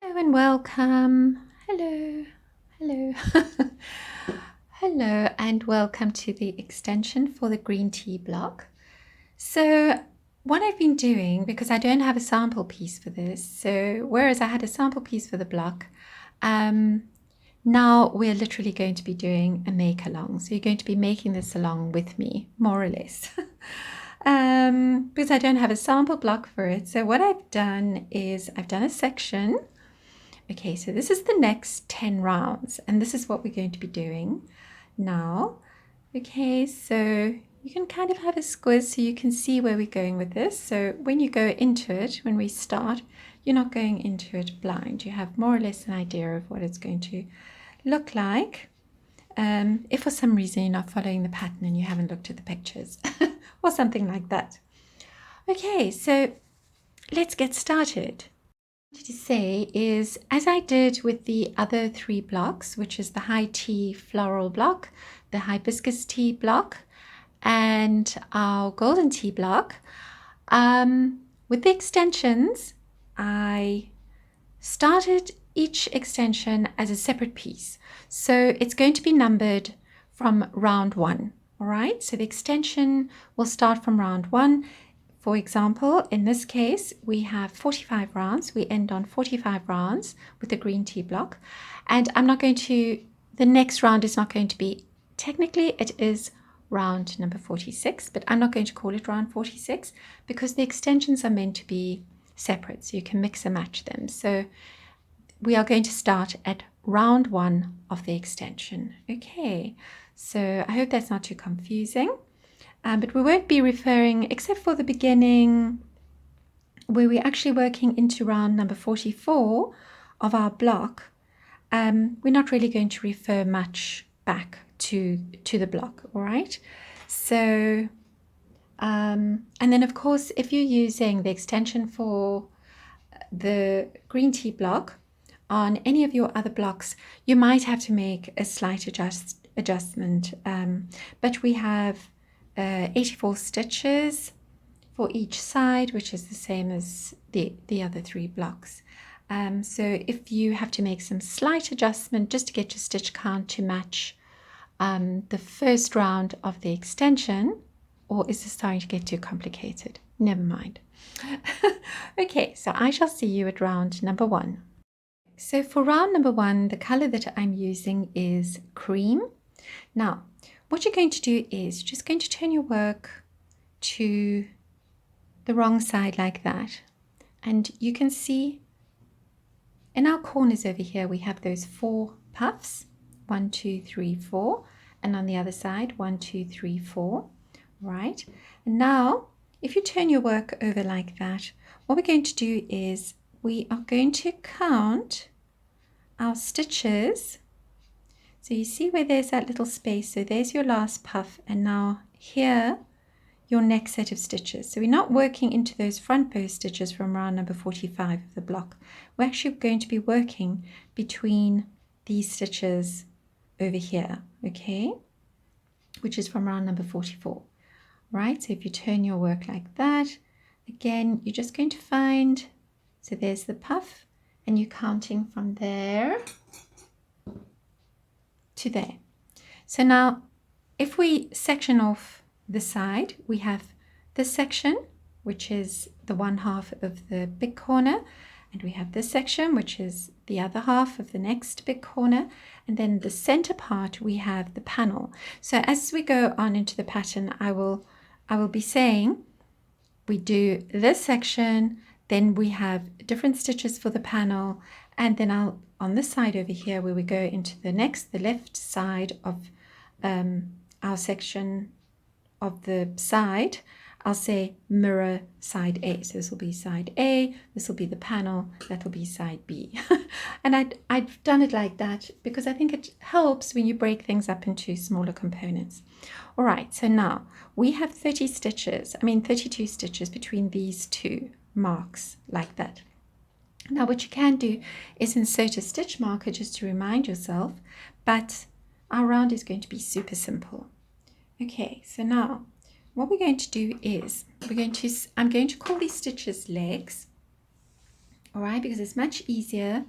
Hello and welcome. Hello, hello. Hello and welcome to the extension for the green tea block. So what I've been doing, because I don't have a sample piece for this, so whereas I had a sample piece for the block, now we're literally going to be doing a make along. So you're going to be making this along with me, more or less. Because I don't have a sample block for it. So what I've done is I've done a section. Okay, so this is the next 10 rounds, and this is what we're going to be doing now. Okay, so you can kind of have a squiz so you can see where we're going with this. So when you go into it, when we start, you're not going into it blind. You have more or less an idea of what it's going to look like. If for some reason you're not following the pattern and you haven't looked at the pictures or something like that. Okay, so let's get started. To say is, as I did with the other three blocks, which is the high tea floral block, the hibiscus tea block, and our golden tea block, with the extensions, I started each extension as a separate piece. So it's going to be numbered from round 1. All right, so the extension will start from round 1. For example, in this case, we have 45 rounds. We end on 45 rounds with the green tea block. And the next round is not going to be, technically it is round number 46, but I'm not going to call it round 46 because the extensions are meant to be separate, so you can mix and match them. So we are going to start at round 1 of the extension. Okay, so I hope that's not too confusing. But we won't be referring, except for the beginning, where we're actually working into round number 44 of our block. We're not really going to refer much back to the block, all right? So, and then of course, if you're using the extension for the green tea block on any of your other blocks, you might have to make a slight adjustment. But we have 84 stitches for each side, which is the same as the other three blocks. So if you have to make some slight adjustment just to get your stitch count to match the first round of the extension, or is this starting to get too complicated? Never mind. Okay, so I shall see you at round number 1. So for round number 1, the color that I'm using is cream. Now, what you're going to do is just going to turn your work to the wrong side like that. And you can see in our corners over here, we have those 4 puffs, 1, 2, 3, 4. And on the other side, 1, 2, 3, 4, right? And now, if you turn your work over like that, what we're going to do is we are going to count our stitches. So you see where there's that little space, so there's your last puff, and now here your next set of stitches. So we're not working into those front bow stitches from round number 45 of the block. We're actually going to be working between these stitches over here, okay, which is from round number 44, right? So if you turn your work like that, again, you're just going to find, so there's the puff, and you're counting from there to there. So now if we section off the side, we have this section, which is the one half of the big corner, and we have this section, which is the other half of the next big corner, and then the center part we have the panel. So as we go on into the pattern, I will be saying we do this section, then we have different stitches for the panel, and then on this side over here where we go into the left side of our section of the side, I'll say mirror side A. So this will be side A, this will be the panel, that will be side B. And I've done it like that because I think it helps when you break things up into smaller components. All right, so now we have 32 stitches between these two marks like that. Now what you can do is insert a stitch marker just to remind yourself, but our round is going to be super simple. Okay, so now what we're going to do is I'm going to call these stitches legs, all right, because it's much easier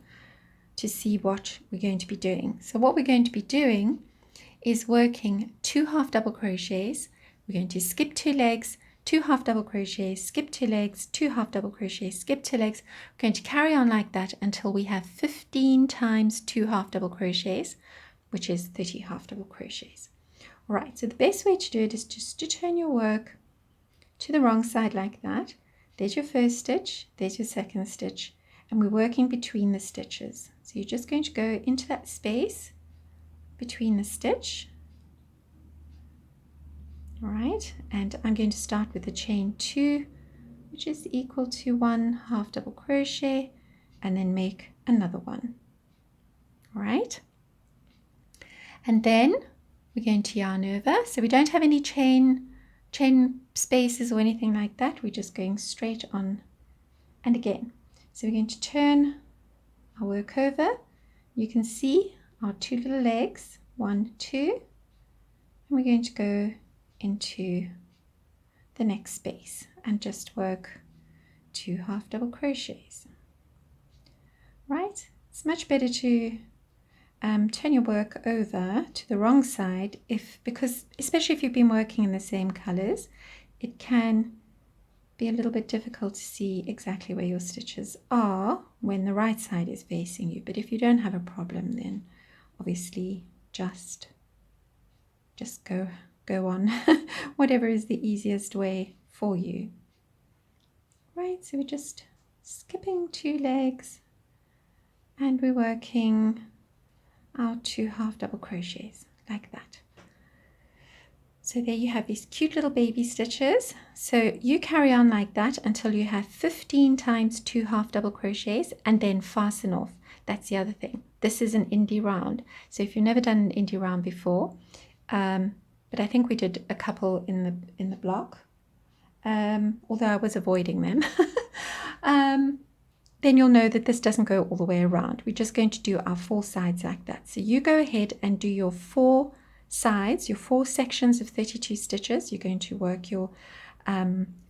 to see what we're going to be doing. So what we're going to be doing is working 2 half double crochets. We're going to skip 2 legs, 2 half double crochets, skip 2 legs, 2 half double crochets, skip 2 legs. We're going to carry on like that until we have 15 times 2 half double crochets, which is 30 half double crochets. All right, so the best way to do it is just to turn your work to the wrong side like that. There's your first stitch, there's your second stitch, and we're working between the stitches. So you're just going to go into that space between the stitch. All right, and I'm going to start with the chain 2, which is equal to 1 half double crochet, and then make another one. All right, and then we're going to yarn over. So we don't have any chain spaces or anything like that. We're just going straight on and again. So we're going to turn our work over. You can see our 2 little legs, 1, 2, and we're going to go into the next space and just work 2 half double crochets. Right, it's much better to turn your work over to the wrong side because especially if you've been working in the same colors, it can be a little bit difficult to see exactly where your stitches are when the right side is facing you. But if you don't have a problem, then obviously just go on whatever is the easiest way for you. Right, so we're just skipping 2 legs and we're working our 2 half double crochets like that. So there you have these cute little baby stitches. So you carry on like that until you have 15 times 2 half double crochets and then fasten off. That's the other thing. This is an indie round. So if you've never done an indie round before, but I think we did a couple in the block, although I was avoiding them, then you'll know that this doesn't go all the way around. We're just going to do our 4 sides like that. So you go ahead and do your 4 sides, your 4 sections of 32 stitches. You're going to work your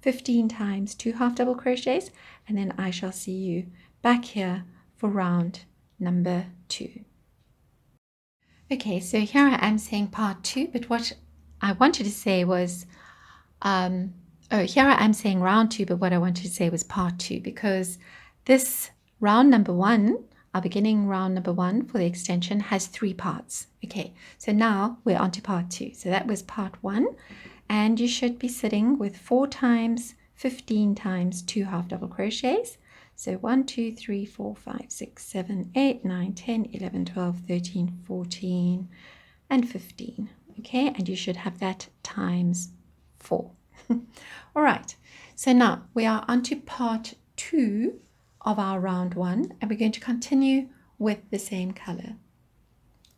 15 times 2 half double crochets, and then I shall see you back here for round number 2. Okay, so here I am saying part 2, but what I wanted to say was, here I am saying round 2, but what I wanted to say was part 2, because this round number 1, our beginning round number 1 for the extension, has 3 parts. Okay, so now we're on to part 2. So that was part 1, and you should be sitting with 4 times 15 times 2 half double crochets. So 1, 2, 3, 4, 5, 6, 7, 8, 9, 10, 11, 12, 13, 14, and 15. Okay, and you should have that times 4. All right, so now we are on to part 2 of our round 1, and we're going to continue with the same color.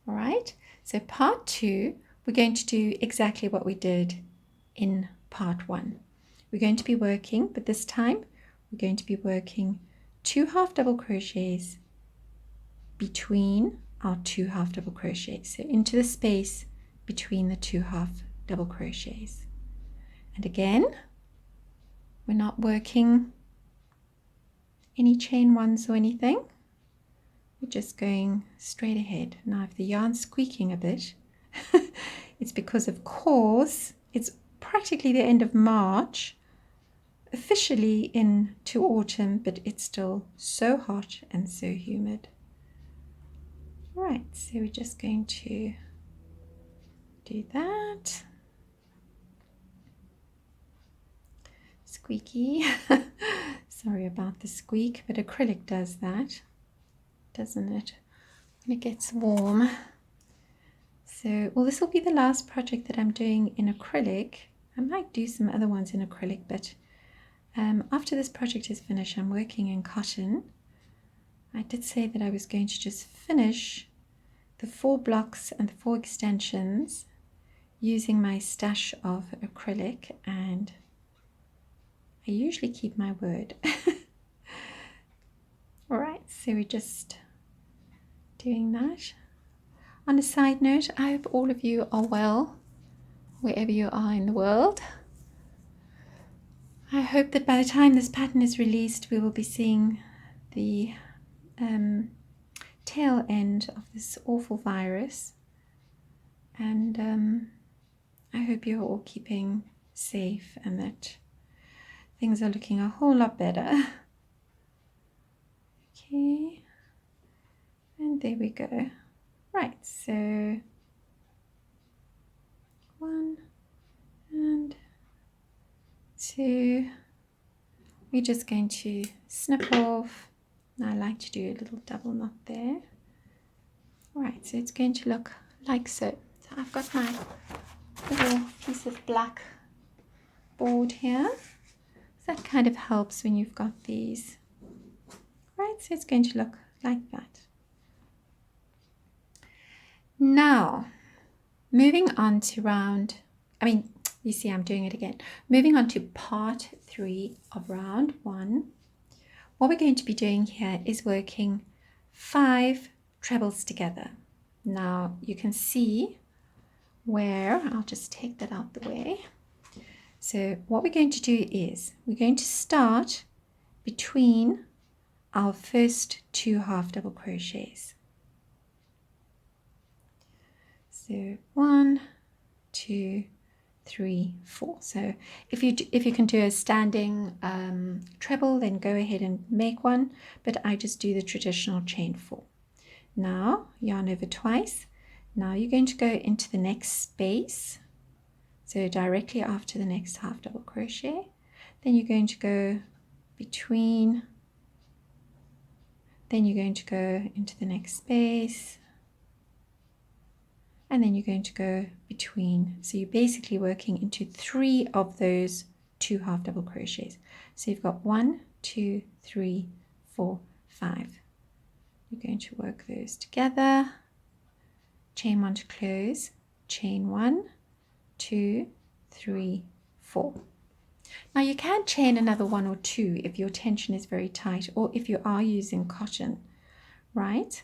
All right, so part 2, we're going to do exactly what we did in part 1. We're going to be working, but this time we're going to be working 2 half double crochets between our 2 half double crochets, so into the space between the 2 half double crochets. And again, we're not working any chain ones or anything. We're just going straight ahead. Now if the yarn's squeaking a bit, it's because of course it's practically the end of March, officially into autumn, but it's still so hot and so humid. Right, so we're just going to do that. Squeaky. Sorry about the squeak, but acrylic does that, doesn't it, when it gets warm. So, well, this will be the last project that I'm doing in acrylic. I might do some other ones in acrylic, but after this project is finished, I'm working in cotton. I did say that I was going to just finish the 4 blocks and the 4 extensions using my stash of acrylic, and I usually keep my word. All right, so we're just doing that. On a side note, I hope all of you are well, wherever you are in the world. I hope that by the time this pattern is released, we will be seeing the tail end of this awful virus, and I hope you're all keeping safe and that things are looking a whole lot better. Okay, and there we go. Right, so 1 and 2. We're just going to snip off. I like to do a little double knot there. Right, so it's going to look like so. So I've got my little piece of black board here. So that kind of helps when you've got these. Right, so it's going to look like that. Now, moving on to you see I'm doing it again. Moving on to part 3 of round 1. What we're going to be doing here is working 5 trebles together. Now you can see where, I'll just take that out the way. So what we're going to do is we're going to start between our first 2 half double crochets. So 1, 2, 3, 4. So if you can do a standing treble, then go ahead and make one, but I just do the traditional chain 4. Now yarn over twice. Now you're going to go into the next space, so directly after the next half double crochet. Then you're going to go between, then you're going to go into the next space, and then you're going to go between. So you're basically working into 3 of those 2 half double crochets. So you've got 1, 2, 3, 4, 5. You're going to work those together, chain 1 to close, chain 1, 2, 3, 4. Now you can chain another 1 or 2 if your tension is very tight, or if you are using cotton, right?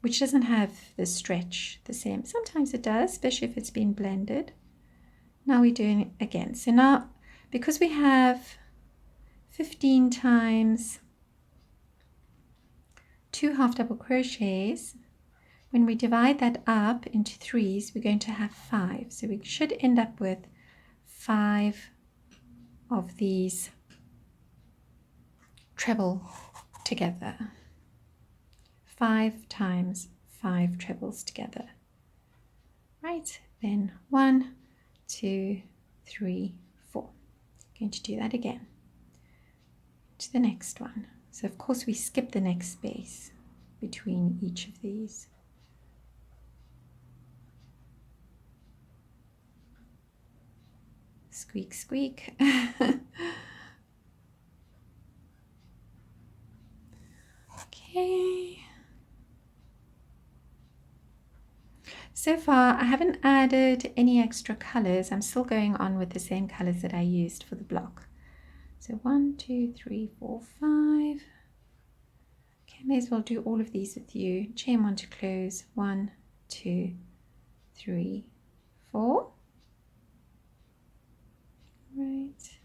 Which doesn't have the stretch the same. Sometimes it does, especially if it's been blended. Now we're doing it again. So now, because we have 15 times 2 half double crochets, when we divide that up into 3s, we're going to have 5. So we should end up with 5 of these treble together. 5 times 5 trebles together. Right, then 1, 2, 3, 4. Going to do that again. To the next one. So of course we skip the next space between each of these. Squeak, squeak. Okay. So far I haven't added any extra colors. I'm still going on with the same colors that I used for the block. So 1, 2, 3, 4, 5. Okay, may as well do all of these with you. Chain 1 to close. 1, 2, 3, 4. Right.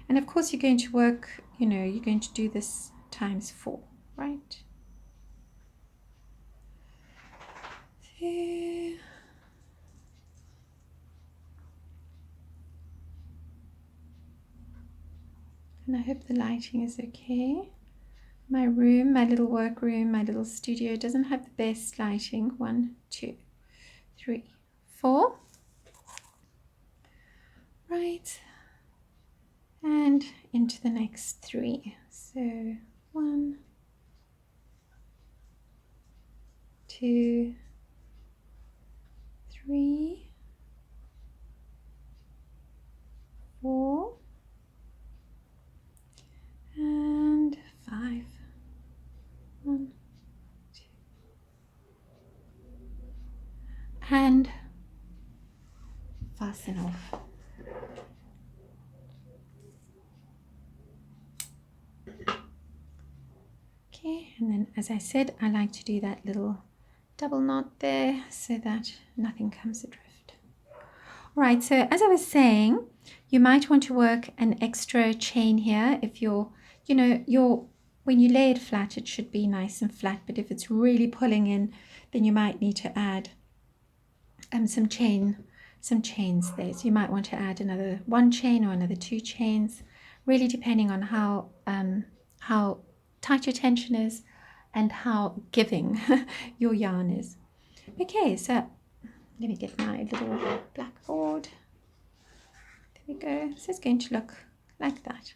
And of course you're going to work, you're going to do this times 4, right? There. And I hope the lighting is okay. My room, my little workroom, my little studio doesn't have the best lighting. 1, 2, 3, 4. Right. And into the next 3. So 1, 2, 3, 4, and 5. 1, 2, and fasten off. Okay, and then as I said, I like to do that little double knot there so that nothing comes adrift. Right, so as I was saying, you might want to work an extra chain here if your when you lay it flat, it should be nice and flat, but if it's really pulling in, then you might need to add some chains there. So you might want to add another 1 chain or another 2 chains, really depending on how tight your tension is and how giving your yarn is. Okay, so let me get my little blackboard. There we go. So it's going to look like that.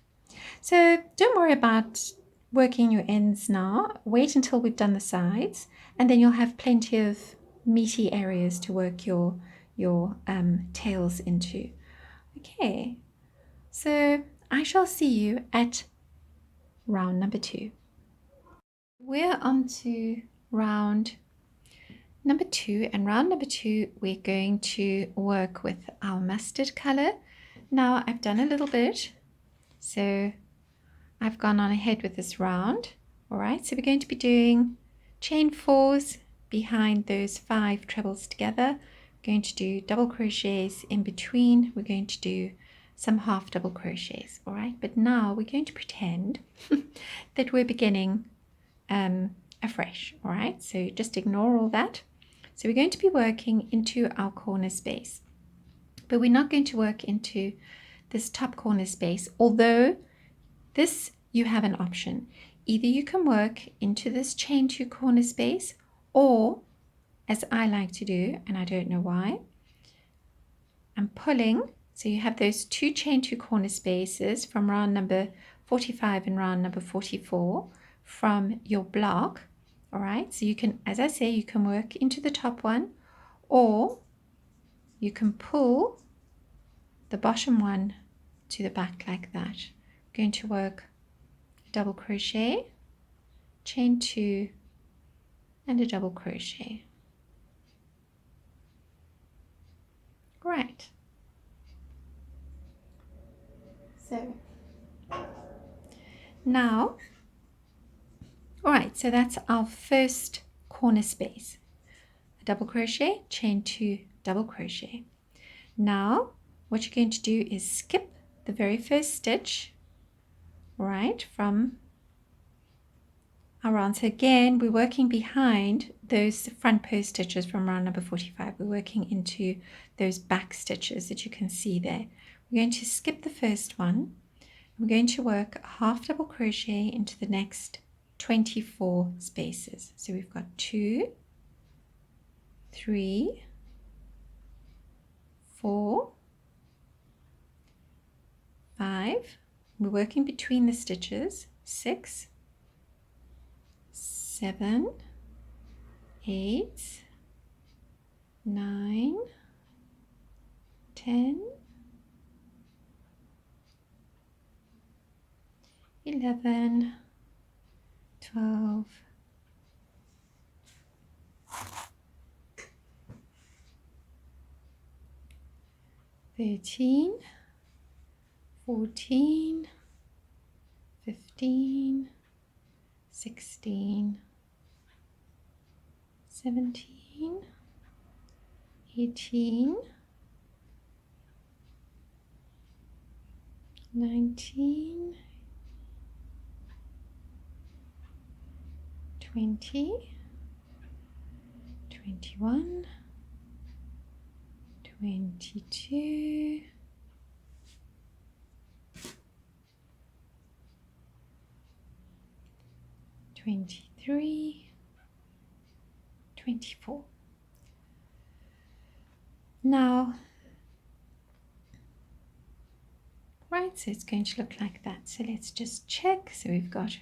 So don't worry about working your ends now. Wait until we've done the sides, and then you'll have plenty of meaty areas to work your tails into. Okay, so I shall see you at round number 2. We're on to round number 2, and round number 2 we're going to work with our mustard color. Now I've done a little bit, so I've gone on ahead with this round. All right, so we're going to be doing chain 4s behind those 5 trebles together. We're going to do double crochets in between. We're going to do some half double crochets. All right, but now we're going to pretend that we're beginning afresh. All right, so just ignore all that. So we're going to be working into our corner space, but we're not going to work into this top corner space, although this, you have an option. Either you can work into this chain 2 corner space, or as I like to do, and I don't know why, I'm pulling. So you have those 2 chain 2 corner spaces from round number 45 and round number 44 from your block. All right, so you can, as I say, you can work into the top one, or you can pull the bottom one to the back like that. I'm going to work double crochet, chain 2, and a double crochet. Great. So now, all right, so that's our first corner space. A double crochet, chain 2, double crochet. Now what you're going to do is skip the very first stitch, right, from our round. So again, we're working behind those front post stitches from round number 45. We're working into those back stitches that you can see there. We're going to skip the first one. We're going to work a half double crochet into the next 24 spaces. So we've got 2, 3, 4, 5. We're working between the stitches. 6, 7, 8, 9, 10, 11, 12, 13, 14, 15, 16, 17, 18, 19, 20, 21, 22, 23, 24. Now, right, so it's going to look like that. So let's just check. So we've got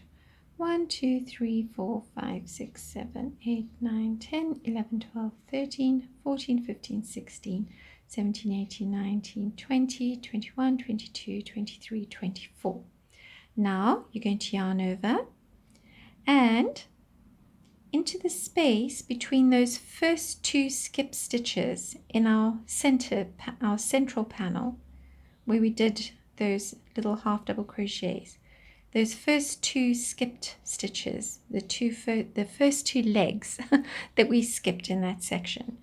1, 2, 3, 4, 5, 6, 7, 8, 9, 10, 11, 12, 13, 14, 15, 16, 17, 18, 19, 20, 21, 22, 23, 24. Now you're going to yarn over and into the space between those first 2 skip stitches in our central panel where we did those little half double crochets. Those first 2 skipped stitches, the first 2 legs that we skipped in that section.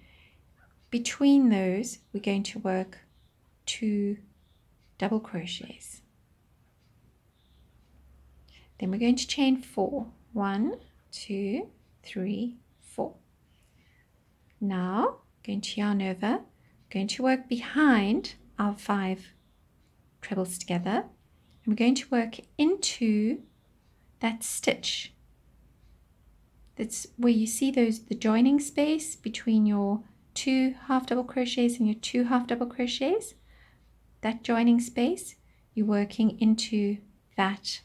Between those, we're going to work 2 double crochets. Then we're going to chain 4. 1, 2, 3, 4. Now, going to yarn over, going to work behind our 5 trebles together, and we're going to work into that stitch. That's where you see the joining space between your 2 half double crochets and your 2 half double crochets. That joining space, you're working into that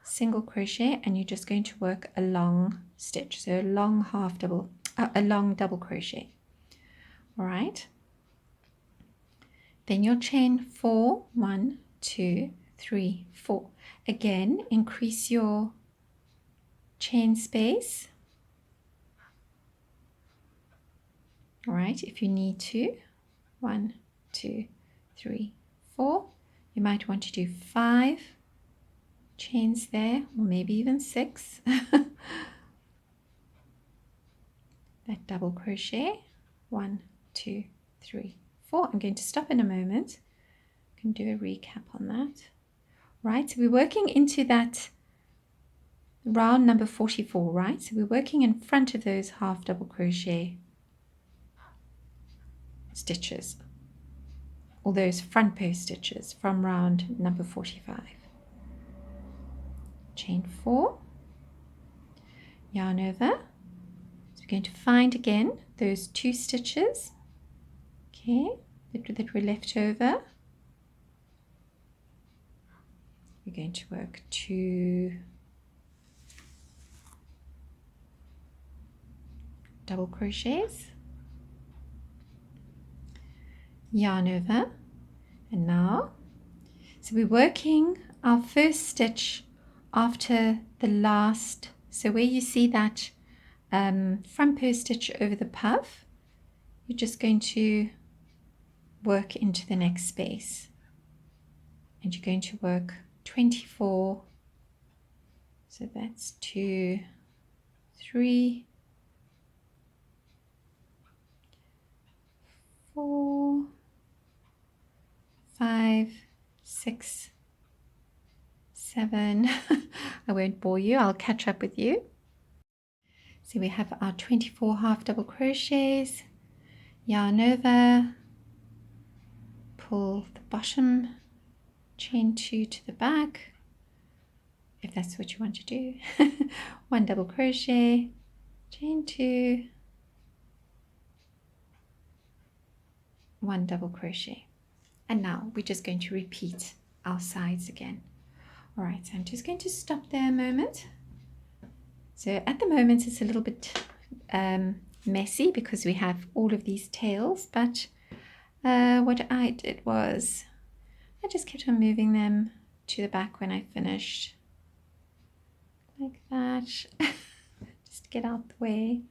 single crochet, and you're just going to work a long stitch, so a long double crochet. All right, then you'll chain 4, 1, 2, 3, 4. Again, increase your chain space. All right, if you need to. 1, 2, 3, 4. You might want to do 5 chains there, or maybe even 6. That double crochet. 1, 2, 3, 4. I'm going to stop in a moment. I can do a recap on that. Right, so we're working into that round number 44, right? So we're working in front of those half double crochet stitches, or those front post stitches from round number 45. Chain 4, yarn over. So we're going to find again those 2 stitches, okay, that were left over. We're going to work 2 double crochets, yarn over, and now, so we're working our first stitch after the last, so where you see that front post stitch over the puff, you're just going to work into the next space, and you're going to work 24, so that's 2, 3, 4, 5, 6, 7. I won't bore you, I'll catch up with you. So we have our 24 half double crochets, yarn over, pull the bottom, chain 2 to the back, if that's what you want to do. 1 double crochet, chain 2, 1 double crochet. And now we're just going to repeat our sides again. All right, so I'm just going to stop there a moment. So at the moment it's a little bit messy because we have all of these tails, but what I did was I just kept on moving them to the back when I finished, like that, just to get out the way.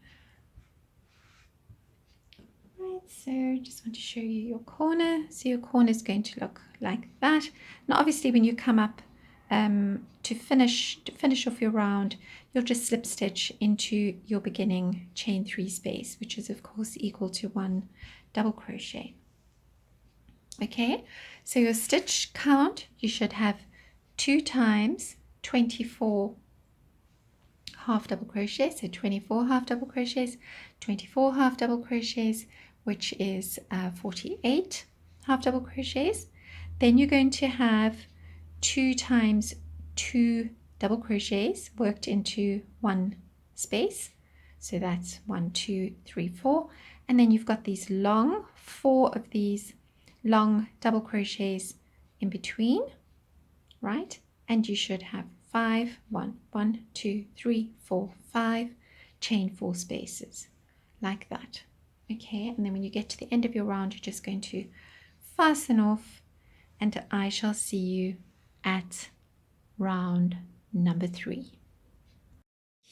Right, so just want to show you your corner. So your corner is going to look like that. Now obviously when you come up to finish off your round, you'll just slip stitch into your beginning chain 3 space, which is of course equal to 1 double crochet. Okay, so your stitch count, you should have 2 times 24 half double crochets, so 24 half double crochets, 24 half double crochets, which is 48 half double crochets. Then you're going to have 2 times 2 double crochets worked into 1 space, so that's 1, 2, 3, 4, and then you've got these long 4 of these long double crochets in between, right? And you should have 5, 1, 2, 3, 4, 5 chain 4 spaces like that. Okay, and then when you get to the end of your round, you're just going to fasten off, and I shall see you at round number 3.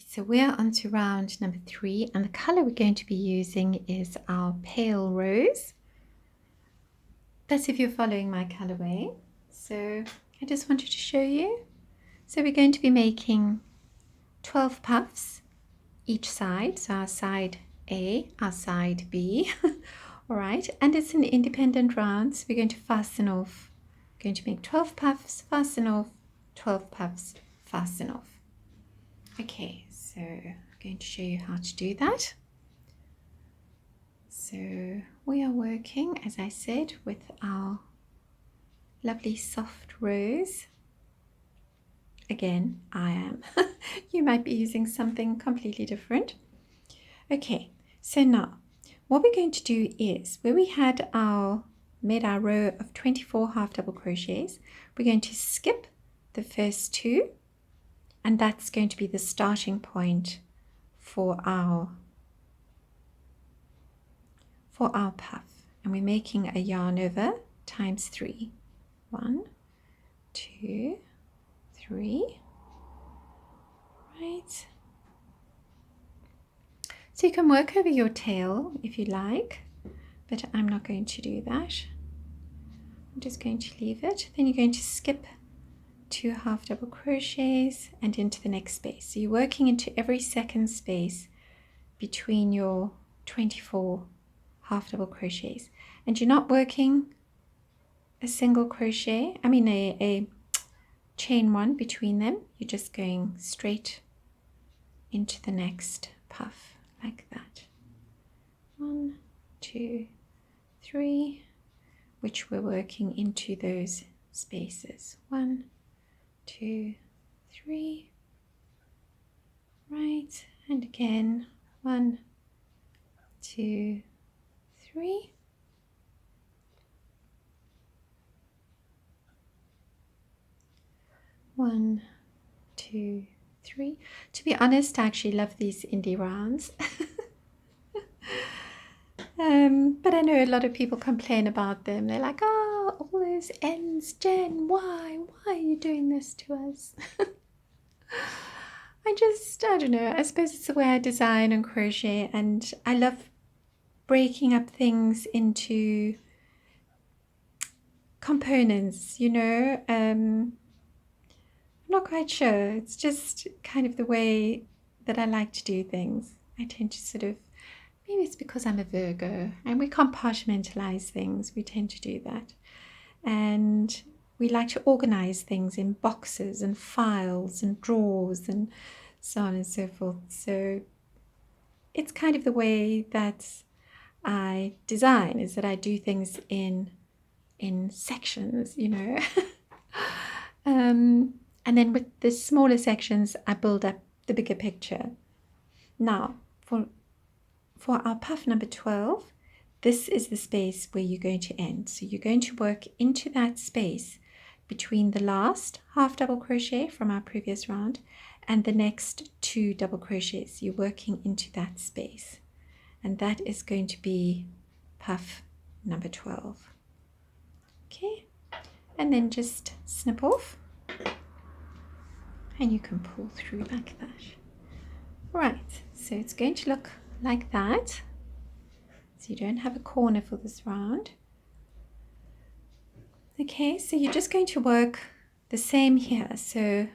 So we're on to round number 3, and the color we're going to be using is our pale rose. That's if you're following my colorway. So I just wanted to show you. So we're going to be making 12 puffs each side, so our side A, our side B. All right, and it's an independent round, so we're going to fasten off. We're going to make 12 puffs, fasten off, 12 puffs fast enough. Okay, so I'm going to show you how to do that. So we are working, as I said, with our lovely soft rose. Again, I am. You might be using something completely different. Okay, so now what we're going to do is where we had made our row of 24 half double crochets, we're going to skip the first two, and that's going to be the starting point for our puff. And we're making a yarn over times 3. 1, 2, 3. Right. So you can work over your tail if you like, but I'm not going to do that. I'm just going to leave it. Then you're going to skip 2 half double crochets and into the next space. So you're working into every second space between your 24 half double crochets, and you're not working a single crochet, a chain one between them. You're just going straight into the next puff like that. 1, 2, 3, which we're working into those spaces. 1, 2, 3, right, and again 1, 2, 3. One, 2, 3. To be honest, I actually love these indie rounds. But I know a lot of people complain about them. They're like, oh, all those ends, Jen, why are you doing this to us? I don't know, I suppose it's the way I design and crochet, and I love breaking up things into components, you know. I'm not quite sure. It's just kind of the way that I like to do things. I tend to sort of, maybe it's because I'm a Virgo and we compartmentalize things. We tend to do that. And we like to organize things in boxes and files and drawers and so on and so forth. So it's kind of the way that I design, is that I do things in sections, you know. And then with the smaller sections, I build up the bigger picture. Now, for our puff number 12, this is the space where you're going to end. So you're going to work into that space between the last half double crochet from our previous round and the next 2 double crochets. You're working into that space, and that is going to be puff number 12. Okay, and then just snip off, and you can pull through like that. Right, so it's going to look like that. So you don't have a corner for this round. Okay, so you're just going to work the same here. So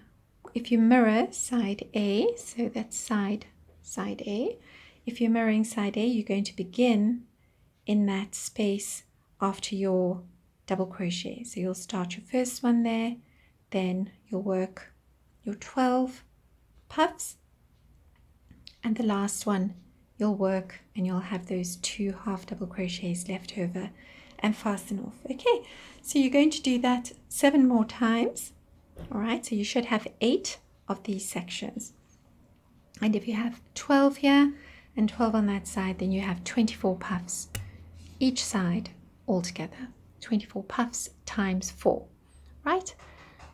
if you mirror side A, so that's side A. If you're mirroring side A, you're going to begin in that space after your double crochet. So you'll start your first one there, then you'll work your 12 puffs, and the last one you'll work and you'll have those 2 half double crochets left over and fasten off. Okay, so you're going to do that 7 more times. All right, so you should have 8 of these sections, and if you have 12 here and 12 on that side, then you have 24 puffs each side altogether. 24 puffs times 4, right?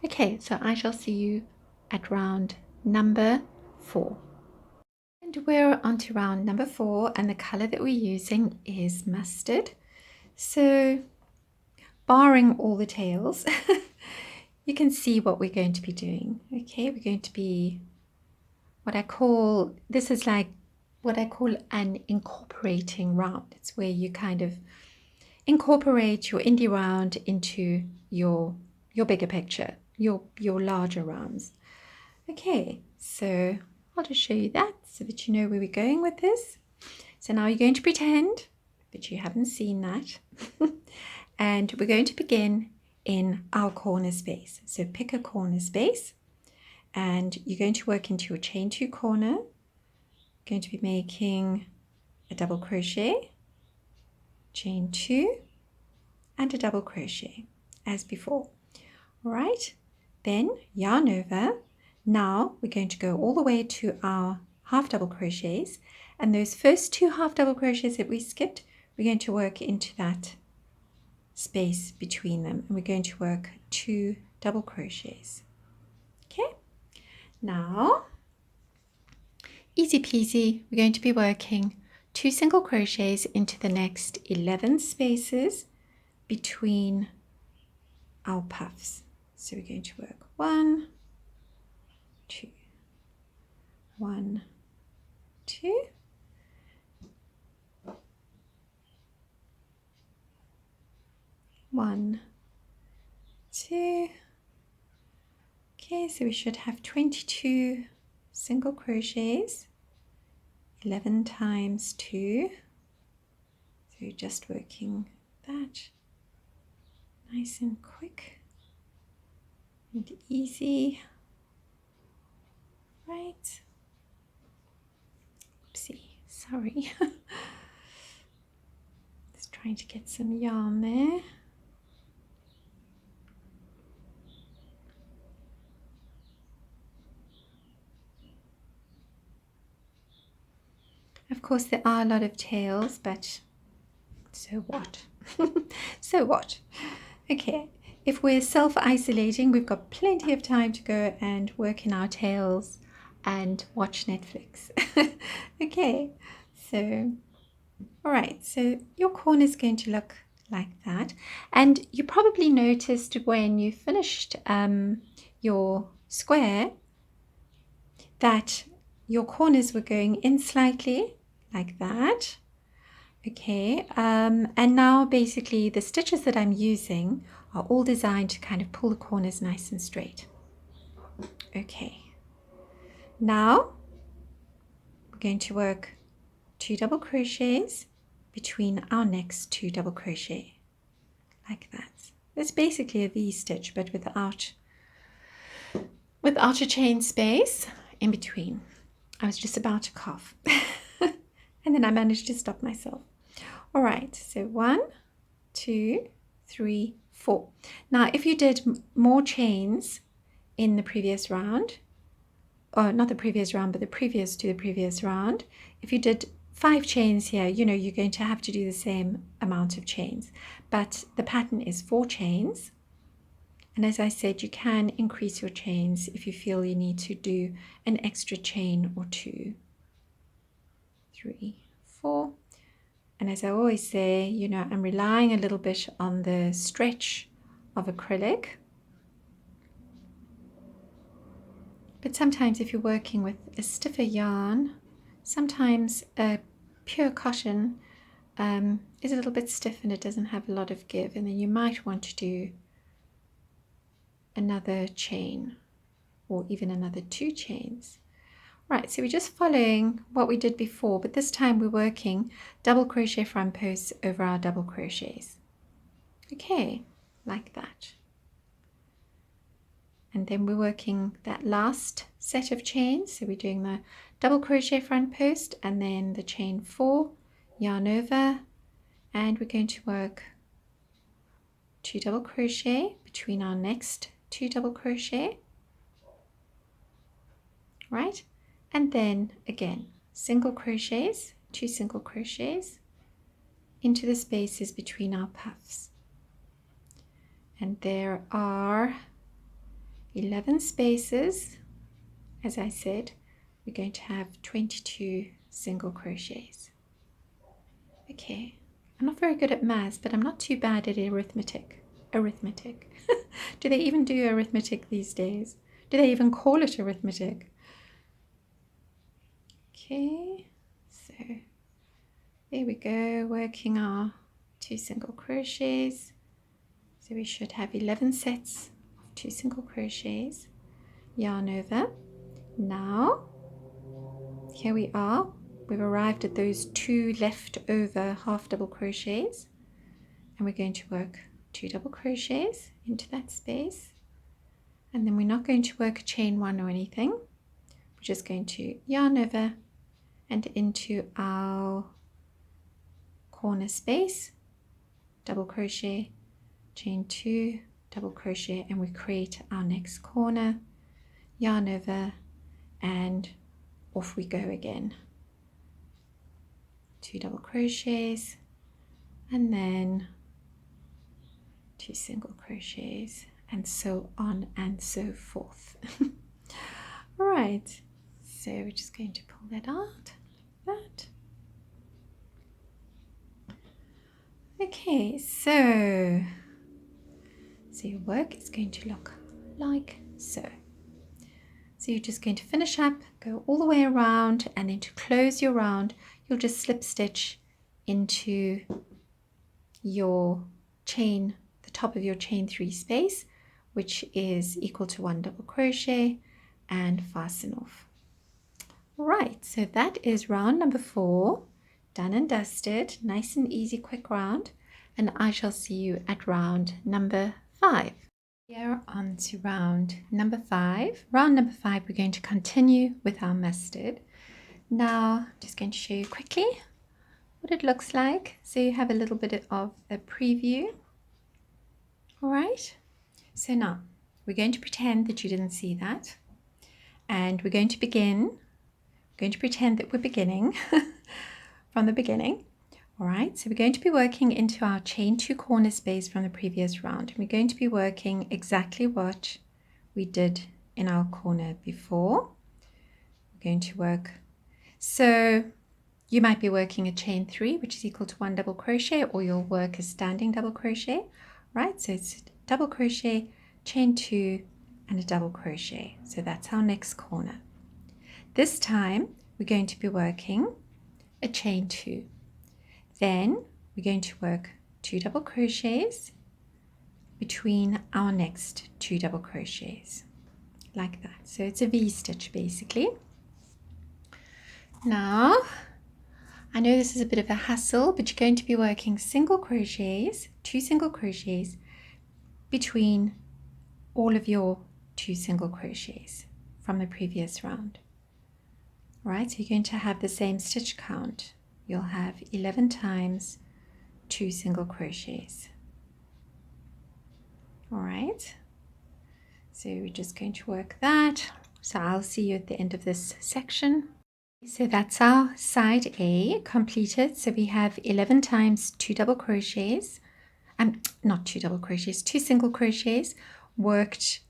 Okay, so I shall see you at round number 4. And we're on to round number 4, and the color that we're using is mustard. So barring all the tails, you can see what we're going to be doing. Okay, we're going to be this is like what I call an incorporating round. It's where you kind of incorporate your indie round into your bigger picture, your larger rounds. Okay, so I'll just show you that so that you know where we're going with this. So now you're going to pretend that you haven't seen that. And we're going to begin in our corner space. So pick a corner space and you're going to work into your chain 2 corner. Going to be making a double crochet, chain 2 and a double crochet as before. All right, then yarn over. Now we're going to go all the way to our half double crochets, and those first 2 half double crochets that we skipped, we're going to work into that space between them, and we're going to work 2 double crochets. Okay, now easy peasy, we're going to be working 2 single crochets into the next 11 spaces between our puffs. So we're going to work 1, 2, 1, 2, 1, 2. Okay, so we should have 22 single crochets, 11 times 2. So you're just working that nice and quick and easy. Right. Oopsie, sorry. Just trying to get some yarn there. Of course, there are a lot of tails, but so what? So what? Okay, if we're self-isolating, we've got plenty of time to go and work in our tails and watch Netflix. Okay, so all right, so your corner is going to look like that, and you probably noticed when you finished your square that your corners were going in slightly like that. Okay, and now basically the stitches that I'm using are all designed to kind of pull the corners nice and straight. Okay, now we're going to work 2 double crochets between our next 2 double crochet like that. It's basically a V-stitch but without a chain space in between. I was just about to cough and then I managed to stop myself. All right, so 1, 2, 3, 4. Now if you did more chains in the previous round, or not the previous round but the previous to the previous round, if you did 5 chains here, you know you're going to have to do the same amount of chains, but the pattern is 4 chains. And as I said, you can increase your chains if you feel you need to do an extra chain or 2, 3, 4. And as I always say, you know, I'm relying a little bit on the stretch of acrylic. But sometimes if you're working with a stiffer yarn, sometimes a pure cotton is a little bit stiff and it doesn't have a lot of give. And then you might want to do another chain or even another 2 chains. Right, so we're just following what we did before, but this time we're working double crochet front posts over our double crochets. Okay, like that. And then we're working that last set of chains. So we're doing the double crochet front post and then the chain 4, yarn over, and we're going to work 2 double crochet between our next 2 double crochet. Right? And then again, single crochets, 2 single crochets into the spaces between our puffs. And there are 11 spaces. As I said, we're going to have 22 single crochets. Okay, I'm not very good at maths, but I'm not too bad at arithmetic. Do they even do arithmetic these days? Do they even call it arithmetic? Okay, so there we go, working our 2 single crochets. So we should have 11 sets of 2 single crochets, yarn over. Now, here we are. We've arrived at those 2 left over half double crochets, and we're going to work 2 double crochets into that space, and then we're not going to work a chain 1 or anything. We're just going to yarn over and into our corner space, double crochet, chain 2, double crochet, and we create our next corner, yarn over, and off we go again. 2 double crochets, and then 2 single crochets, and so on and so forth. All right, so we're just going to pull that out like that. Okay, so your work is going to look like so. So you're just going to finish up, go all the way around, and then to close your round, you'll just slip stitch into your chain, the top of your chain 3 space, which is equal to 1 double crochet, and fasten off. Right, so that is round number 4, done and dusted, nice and easy, quick round, and I shall see you at round number 5. We are on to round number 5. Round number 5, we're going to continue with our mustard. Now, I'm just going to show you quickly what it looks like, so you have a little bit of a preview. All right, so now we're going to pretend that you didn't see that, and we're going to pretend that we're beginning from the beginning. All right, so we're going to be working into our chain 2 corner space from the previous round. We're going to be working exactly what we did in our corner before. We're going to work, so you might be working a chain 3, which is equal to 1 double crochet, or you'll work a standing double crochet, right? So it's double crochet, chain 2, and a double crochet. So that's our next corner. This time we're going to be working a chain 2. Then we're going to work 2 double crochets between our next 2 double crochets, like that. So it's a V-stitch basically. Now, I know this is a bit of a hassle, but you're going to be working single crochets, 2 single crochets between all of your 2 single crochets from the previous round. All right, so you're going to have the same stitch count. You'll have 11 times 2 single crochets. All right, so we're just going to work that. So I'll see you at the end of this section. So that's our side A completed. So we have 11 times 2 double crochets, not 2 double crochets, 2 single crochets worked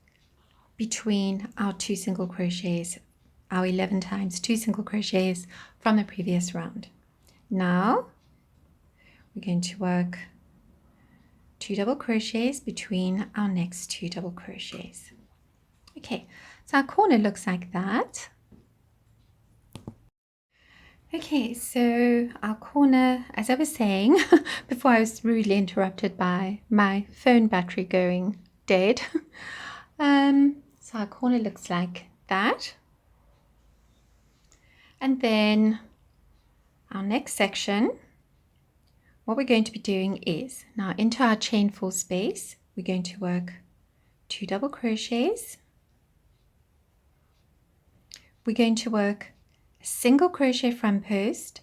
between our 2 single crochets, our 11 times 2 single crochets from the previous round. Now we're going to work 2 double crochets between our next 2 double crochets. Okay, so our corner looks like that. Okay, so our corner, as I was saying before I was rudely interrupted by my phone battery going dead. So our corner looks like that. And then our next section, what we're going to be doing is, now into our chain 4 space, we're going to work 2 double crochets. We're going to work a single crochet front post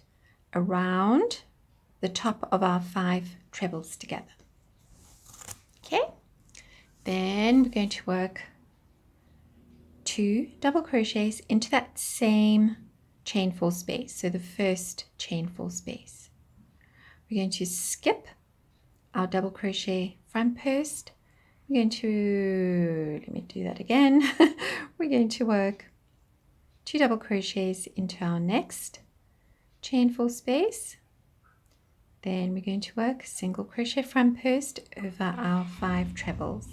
around the top of our 5 trebles together. Okay, then we're going to work 2 double crochets into that same chain 4 space, so the first chain 4 space. We're going to skip our double crochet front post. We're going to, let me do that again. We're going to work 2 double crochets into our next chain 4 space. Then we're going to work single crochet front post over our 5 trebles.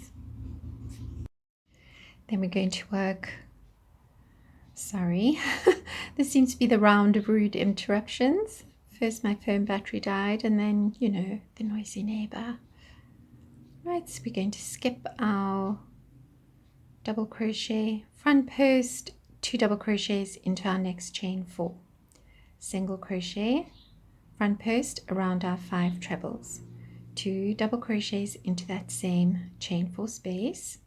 Then we're going to work, sorry, this seems to be the round of rude interruptions. First my phone battery died, and then, you know, the noisy neighbor. Right, so we're going to skip our double crochet front post, 2 double crochets into our next chain 4. Single crochet front post around our 5 trebles. 2 double crochets into that same chain 4 space.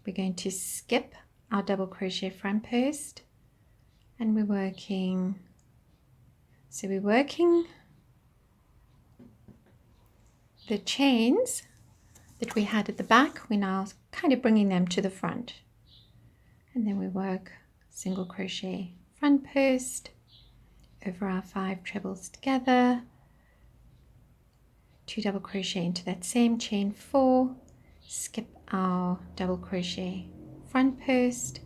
We're going to skip our double crochet front post, and we're working the chains that we had at the back. We're now kind of bringing them to the front, and then we work single crochet front post over our 5 trebles together, 2 double crochet into that same chain 4, skip our double crochet front post,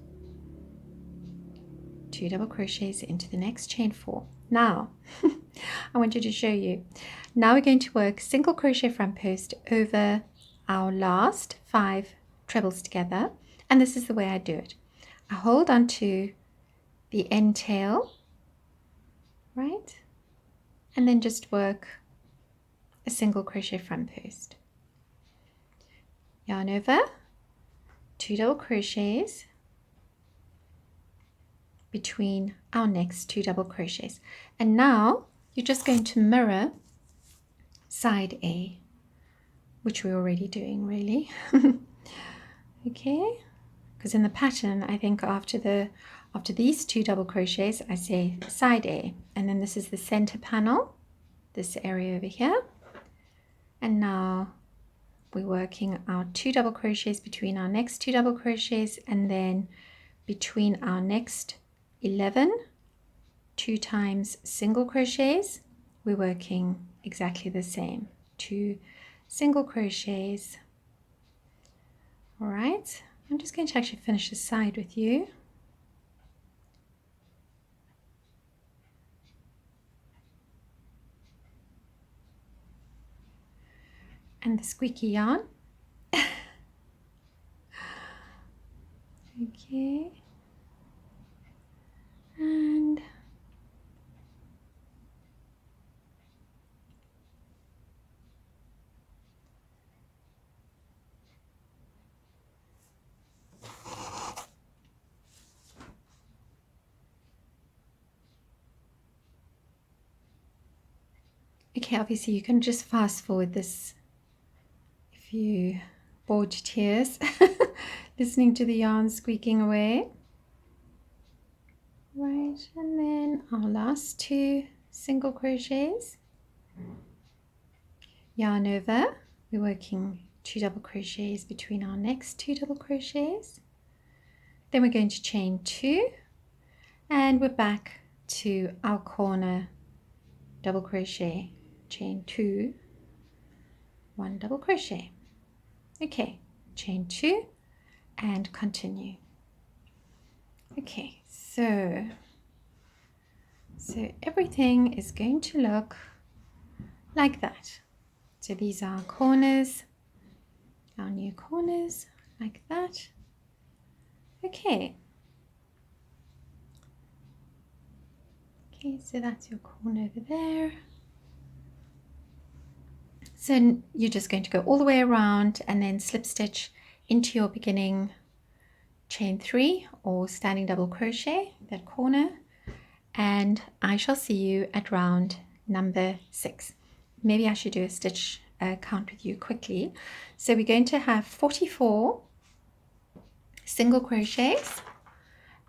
2 double crochets into the next chain 4. Now I wanted to show you, now we're going to work single crochet front post over our last 5 trebles together, and this is the way I do it. I hold on to the end tail, right, and then just work a single crochet front post, yarn over, 2 double crochets between our next 2 double crochets, and now you're just going to mirror side A, which we're already doing really. Okay, because in the pattern I think after these 2 double crochets I say side A, and then this is the center panel, this area over here, and now we're working our 2 double crochets between our next 2 double crochets, and then between our next 11 2 times single crochets we're working exactly the same, 2 single crochets. All right, I'm just going to actually finish this side with you. And the squeaky yarn. Okay, and okay, obviously you can just fast forward this if you bored to tears listening to the yarn squeaking away. Right, and then our last 2 single crochets, yarn over, we're working 2 double crochets between our next 2 double crochets, then we're going to chain 2, and we're back to our corner double crochet, chain 2, 1 double crochet. Okay, chain 2 and continue. Okay, so everything is going to look like that. So these are our corners, our new corners, like that. Okay. Okay, so that's your corner over there. So you're just going to go all the way around and then slip stitch into your beginning chain 3 or standing double crochet, that corner, and I shall see you at round number 6. Maybe I should do a stitch count with you quickly. So we're going to have 44 single crochets,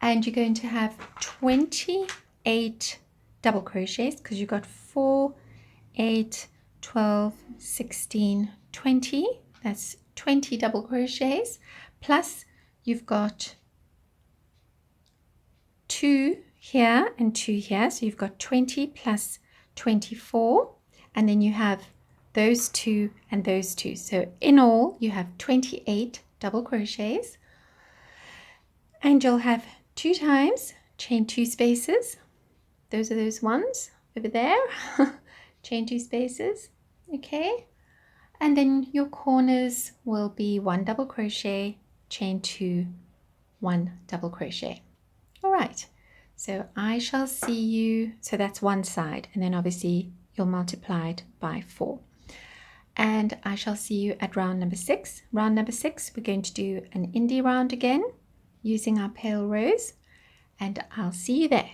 and you're going to have 28 double crochets, because you've got 4, 8, 12, 16, 20. That's 20 double crochets, plus you've got 2 here and 2 here, so you've got 20 plus 24, and then you have those 2 and those 2, so in all you have 28 double crochets, and you'll have 2 times chain 2 spaces. Those are those ones over there. Chain 2 spaces, okay, and then your corners will be 1 double crochet, chain 2, 1 double crochet. All right, so I shall see you, so that's one side, and then obviously you'll multiply it by 4, and I shall see you at round number 6. Round number 6, we're going to do an indie round again using our pale rose, and I'll see you there.